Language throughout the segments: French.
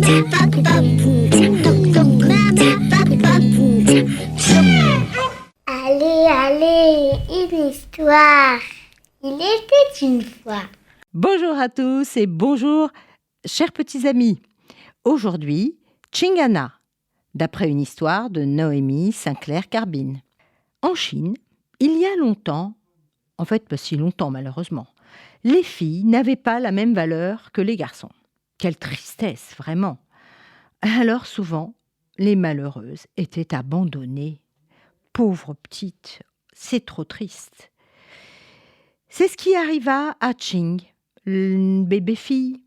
Allez, allez, une histoire. Il était une fois. Bonjour à tous et bonjour, chers petits amis. Aujourd'hui, Chingana, d'après une histoire de Noémie Sinclair-Carbine. En Chine, il y a longtemps, en fait pas si longtemps malheureusement, les filles n'avaient pas la même valeur que les garçons. Quelle tristesse, vraiment. Alors souvent, les malheureuses étaient abandonnées. Pauvres petites, c'est trop triste. C'est ce qui arriva à Ching, une bébé-fille.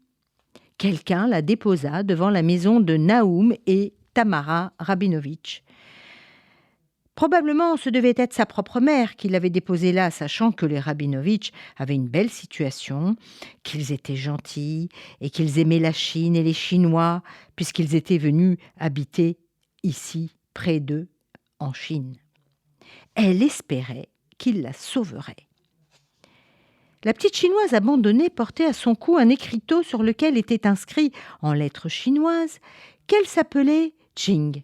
Quelqu'un la déposa devant la maison de Naoum et Tamara Rabinovitch. Probablement, ce devait être sa propre mère qui l'avait déposée là, sachant que les Rabinovitch avaient une belle situation, qu'ils étaient gentils et qu'ils aimaient la Chine et les Chinois, puisqu'ils étaient venus habiter ici, près d'eux, en Chine. Elle espérait qu'il la sauverait. La petite Chinoise abandonnée portait à son cou un écriteau sur lequel était inscrit, en lettres chinoises, qu'elle s'appelait Ching,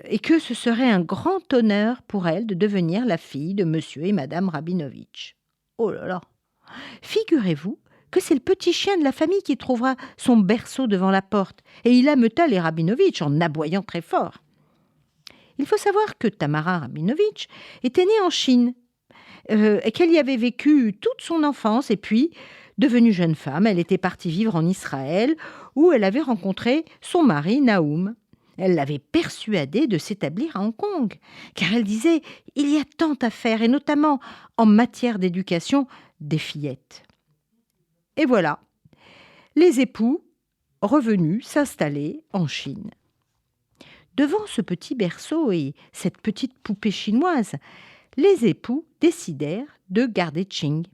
et que ce serait un grand honneur pour elle de devenir la fille de monsieur et madame Rabinovitch. Oh là là! Figurez-vous que c'est le petit chien de la famille qui trouvera son berceau devant la porte, et il ameuta les Rabinovitch en aboyant très fort. Il faut savoir que Tamara Rabinovitch était née en Chine, et qu'elle y avait vécu toute son enfance, et puis, devenue jeune femme, elle était partie vivre en Israël, où elle avait rencontré son mari Naoum. Elle l'avait persuadé de s'établir à Hong Kong, car elle disait « il y a tant à faire, et notamment en matière d'éducation des fillettes ». Et voilà, les époux revenus s'installer en Chine. Devant ce petit berceau et cette petite poupée chinoise, les époux décidèrent de garder Ching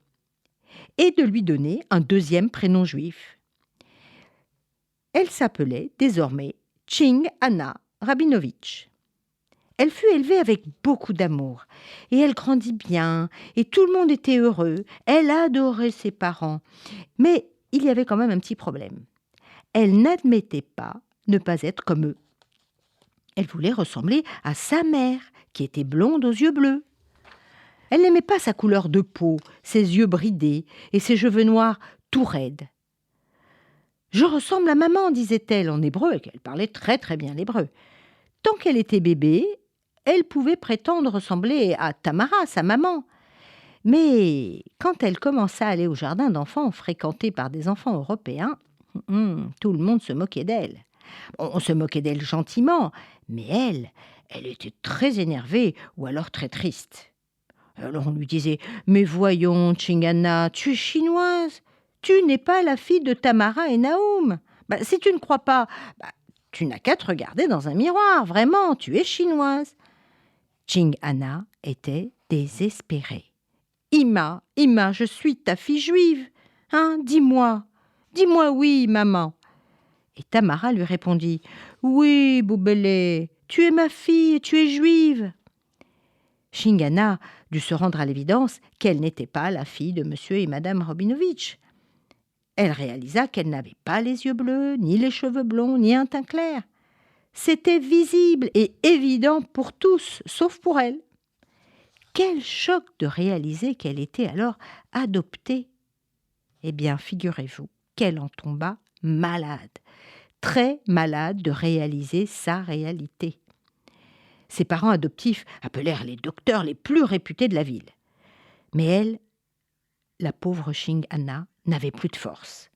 et de lui donner un deuxième prénom juif. Elle s'appelait désormais Ching Anna Rabinovitch. Elle fut élevée avec beaucoup d'amour et elle grandit bien et tout le monde était heureux. Elle adorait ses parents. Mais il y avait quand même un petit problème. Elle n'admettait pas ne pas être comme eux. Elle voulait ressembler à sa mère, qui était blonde aux yeux bleus. Elle n'aimait pas sa couleur de peau, ses yeux bridés et ses cheveux noirs tout raides. « Je ressemble à maman », disait-elle en hébreu, et qu'elle parlait très très bien l'hébreu. Tant qu'elle était bébé, elle pouvait prétendre ressembler à Tamara, sa maman. Mais quand elle commença à aller au jardin d'enfants fréquenté par des enfants européens, tout le monde se moquait d'elle. On se moquait d'elle gentiment, mais elle était très énervée ou alors très triste. Alors on lui disait « Mais voyons, Chingana, tu es chinoise, tu n'es pas la fille de Tamara et Naoum. Si tu ne crois pas, tu n'as qu'à te regarder dans un miroir, vraiment, tu es chinoise. » Chingana était désespérée. « Ima, je suis ta fille juive. Hein, dis-moi oui, maman. » Et Tamara lui répondit « Oui, Boubelé, tu es ma fille et tu es juive. » Chingana dut se rendre à l'évidence qu'elle n'était pas la fille de monsieur et madame Rabinovitch. Elle réalisa qu'elle n'avait pas les yeux bleus, ni les cheveux blonds, ni un teint clair. C'était visible et évident pour tous, sauf pour elle. Quel choc de réaliser qu'elle était alors adoptée. Eh bien, figurez-vous qu'elle en tomba malade, très malade de réaliser sa réalité. Ses parents adoptifs appelèrent les docteurs les plus réputés de la ville. Mais elle, la pauvre Ching Anna, n'avait plus de force.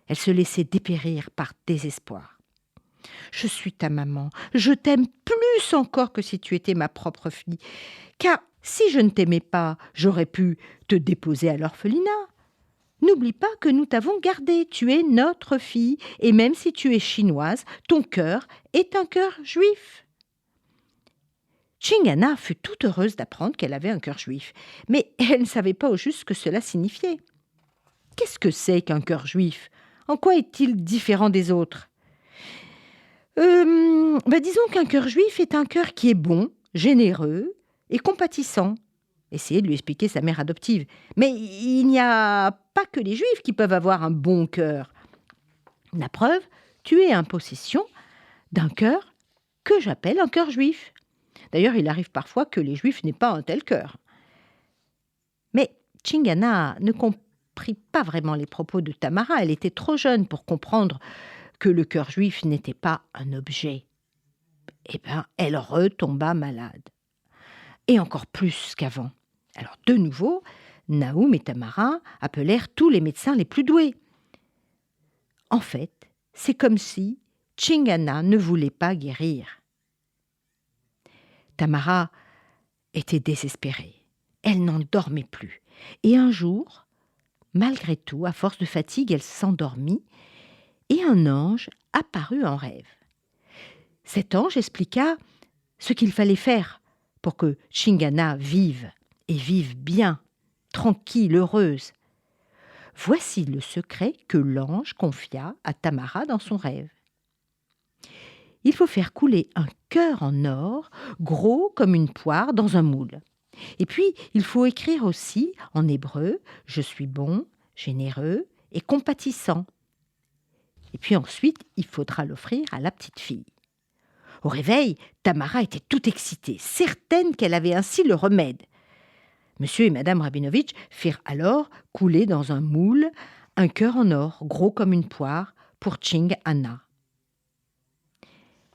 Elle se laissait dépérir par désespoir. « Je suis ta maman, je t'aime plus encore que si tu étais ma propre fille, car si je ne t'aimais pas, j'aurais pu te déposer à l'orphelinat. N'oublie pas que nous t'avons gardée, tu es notre fille, et même si tu es chinoise, ton cœur est un cœur juif. » Ching Anna fut toute heureuse d'apprendre qu'elle avait un cœur juif, mais elle ne savait pas au juste ce que cela signifiait. Qu'est-ce que c'est qu'un cœur juif? En quoi est-il différent des autres? Disons qu'un cœur juif est un cœur qui est bon, généreux et compatissant. Essayait de lui expliquer sa mère adoptive. Mais il n'y a pas que les juifs qui peuvent avoir un bon cœur. La preuve, tu es en possession d'un cœur que j'appelle un cœur juif. D'ailleurs, il arrive parfois que les juifs n'aient pas un tel cœur. Mais Chingana ne comprit pas vraiment les propos de Tamara. Elle était trop jeune pour comprendre que le cœur juif n'était pas un objet. Eh bien, elle retomba malade. Et encore plus qu'avant. Alors, de nouveau, Naoum et Tamara appelèrent tous les médecins les plus doués. En fait, c'est comme si Chingana ne voulait pas guérir. Tamara était désespérée. Elle n'en dormait plus. Et un jour, malgré tout, à force de fatigue, elle s'endormit et un ange apparut en rêve. Cet ange expliqua ce qu'il fallait faire pour que Chingana vive, et vive bien, tranquille, heureuse. Voici le secret que l'ange confia à Tamara dans son rêve. Il faut faire couler un cœur en or, gros comme une poire, dans un moule. Et puis, il faut écrire aussi, en hébreu, « Je suis bon, généreux et compatissant ». Et puis ensuite, il faudra l'offrir à la petite fille. Au réveil, Tamara était toute excitée, certaine qu'elle avait ainsi le remède. Monsieur et Madame Rabinovitch firent alors couler dans un moule un cœur en or, gros comme une poire, pour Chingana.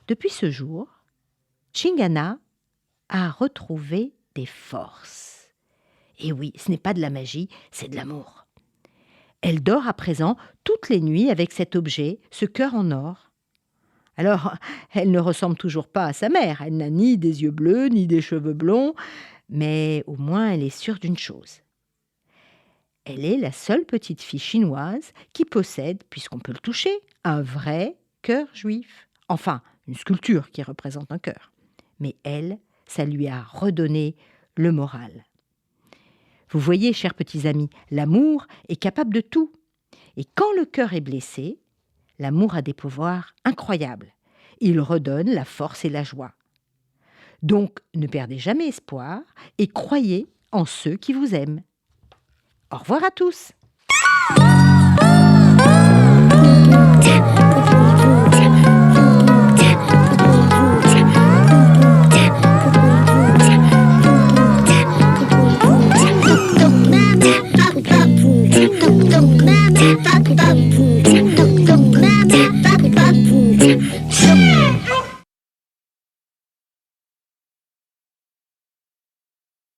Depuis ce jour, Chingana a retrouvé des forces. Et oui, ce n'est pas de la magie, c'est de l'amour. Elle dort à présent toutes les nuits avec cet objet, ce cœur en or. Alors, elle ne ressemble toujours pas à sa mère, elle n'a ni des yeux bleus, ni des cheveux blonds, mais au moins elle est sûre d'une chose. Elle est la seule petite fille chinoise qui possède, puisqu'on peut le toucher, un vrai cœur juif. Enfin, une sculpture qui représente un cœur. Mais elle, ça lui a redonné le moral. Vous voyez, chers petits amis, l'amour est capable de tout. Et quand le cœur est blessé, l'amour a des pouvoirs incroyables. Il redonne la force et la joie. Donc, ne perdez jamais espoir et croyez en ceux qui vous aiment. Au revoir à tous!